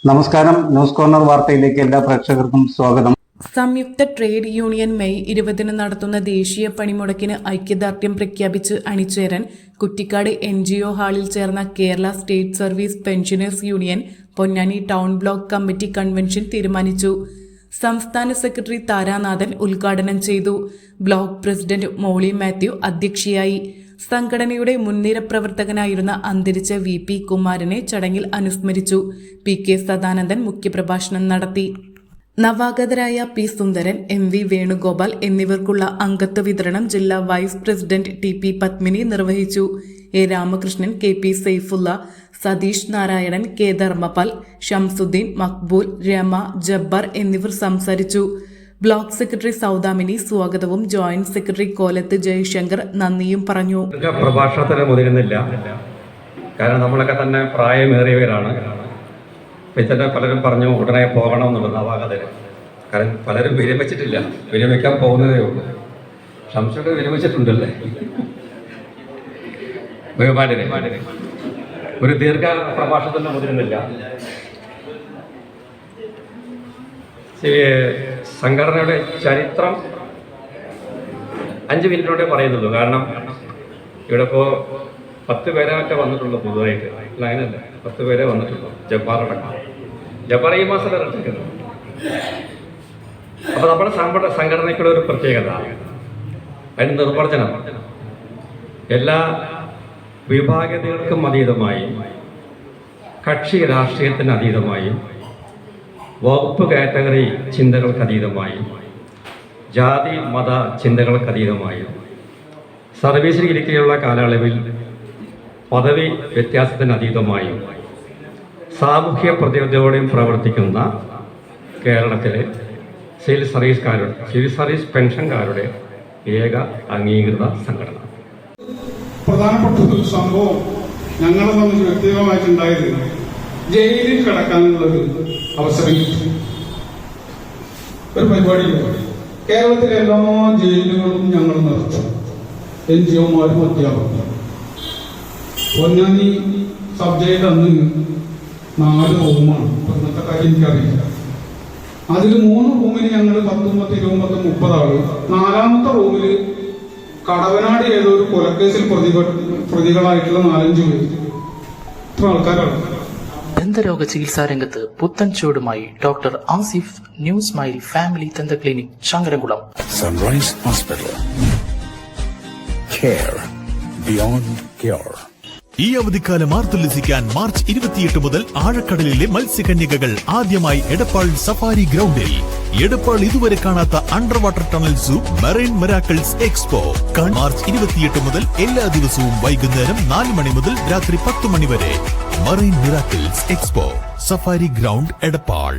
നമസ്കാരം. News corner വാർത്തയിലേക്ക് എല്ലാ പ്രേക്ഷകർക്കും സ്വാഗതം. സംയുക്ത ട്രേഡ് യൂണിയൻ മെയ് 20 നടത്തുന്ന ദേശീയ പണിമുടക്കിന് ഐക്യദാർഢ്യം പ്രഖ്യാപിച്ച് അണിചേരാൻ കുറ്റിക്കാട് NGO ഹാളിൽ ചേർന്ന Kerala state service pensioners union Ponnani town block committee convention തീരുമാനിച്ചു. സംസ്ഥാന സെക്രട്ടറി താരാനാഥൻ ഉദ്ഘാടനം ചെയ്തു. ബ്ലോക്ക് പ്രസിഡന്റ് മോളി മാത്യു അധ്യക്ഷയായി. സംഘടനയുടെ മുൻനിര പ്രവർത്തകനായിരുന്ന അന്തരിച്ച VP കുമാരനെ ചടങ്ങിൽ അനുസ്മരിച്ചു. PK സദാനന്ദൻ മുഖ്യപ്രഭാഷണം നടത്തി. നവാഗതരായ P സുന്ദരൻ, MV വേണുഗോപാൽ എന്നിവർക്കുള്ള അംഗത്വ വിതരണം ജില്ലാ വൈസ് പ്രസിഡന്റ് TP പത്മിനി നിർവഹിച്ചു. A Ramakrishnan, KP Saifullah, Satheesh Narayanan, K Dharmapal, Shamsuddin, Maqbool, Rama, Jabbar എന്നിവർ സംസാരിച്ചു. ബ്ലോക്ക് സെക്രട്ടറി സൗദാമിനി സ്വാഗതവും ജോയിന്റ് സെക്രട്ടറി കോലത്ത് ജയശങ്കർ നന്ദിയും പറഞ്ഞു. പ്രഭാഷണത്തിന് മുതിരുന്നില്ല, കാരണം നമ്മളൊക്കെ തന്നെ പ്രായമേറിയവരാണ്. പിന്നെ പലരും പറഞ്ഞു ഉടനെ പോകണം എന്നുള്ളത് നവാഗതര്. കാരണം പലരും വിരമിച്ചിട്ടില്ല, വിരമിക്കാൻ പോകുന്നതേ ഉള്ളൂ. ശംസുടെ വിരമിച്ചിട്ടുണ്ടല്ലേ. ബഹുമാന്യരെ, ഒരു ദീർഘ പ്രഭാഷണത്തിന് മുതിരുന്നില്ല. സംഘടനയുടെ ചരിത്രം 5 മിനിറ്റിലൂടെ പറയുന്നുള്ളൂ. കാരണം ഇവിടെ ഇപ്പോൾ 10 പേരൊക്കെ വന്നിട്ടുള്ളൂ പുതുതായിട്ട്. അല്ല, അങ്ങനെയല്ല, 10 പേരെ വന്നിട്ടുള്ളൂ. ജബ്ബാർ അടക്കം. ജബ്ബാർ ഈ മാസം ഇറങ്ങിക്കുന്നു. അപ്പോൾ നമ്മുടെ സംഘടനയ്ക്കുള്ള ഒരു പ്രത്യേകത, അതിന് നിർവചനം എല്ലാ വിഭാഗീയതകൾക്കും അതീതമായും കക്ഷി രാഷ്ട്രീയത്തിന് അതീതമായും വകുപ്പ് കാറ്റഗറി ചിന്തകൾക്കതീതമായും ജാതി മത ചിന്തകൾക്കതീതമായും സർവീസിൽ ഇരിക്കെയുള്ള കാലയളവിൽ പദവി വ്യത്യാസത്തിന് അതീതമായും സാമൂഹ്യ പ്രതിബദ്ധതയോടെയും പ്രവർത്തിക്കുന്ന കേരളത്തിലെ സിവിൽ സർവീസ് പെൻഷൻകാരുടെ ഏക അംഗീകൃത സംഘടന. പ്രധാനപ്പെട്ട ഒരു സംഭവം ഞങ്ങളെ സംബന്ധിച്ച് വ്യക്തിഗതമായിട്ടുണ്ടായത് ജയിലിൽ കിടക്കാനുള്ളൊരു അവസരം കിട്ടി. ഒരു പരിപാടിയില്ല. കേരളത്തിലെ എല്ലാ ജയിലുകളും ഞങ്ങൾ നടത്തും. NGOമാരും അധ്യാപകരും. പൊന്നാനി സബ് ജയിൽ അന്ന് 4 റൂമാണ്. ഇന്നത്തെ കാര്യം എനിക്കറിയില്ല. അതിൽ 3 റൂമിൽ ഞങ്ങൾ 10, 20, 30 ആള്. 4ാമത്തെ റൂമിൽ കടവനാട് ഏതോ ഒരു കൊലക്കേസിൽ പ്രതികളായിട്ടുള്ള 4-5 പേര്. ഇത്ര ആൾക്കാരാണ്. ദന്തരോഗ ചികിത്സാ രംഗത്ത് പുത്തൻ ചൂടുമായി doctor Asif new smile family ദന്ത clinic Changaramkulam. Sunrise hospital, care beyond care. ഈ അവധിക്കാലം ആർത്തുല്ലസിക്കാൻ മാർച്ച് 28 മുതൽ ആഴക്കടലിലെ മത്സ്യകന്യകകൾ ആദ്യമായി എടപ്പാൾ സഫാരി ഗ്രൗണ്ടിൽ. എടപ്പാൾ ഇതുവരെ കാണാത്ത under water tunnel zoo marine miracles expo March 28 മുതൽ എല്ലാ ദിവസവും വൈകുന്നേരം 4 മണി മുതൽ രാത്രി 10 മണി വരെ. Marine miracles expo, safari ground, Edappal.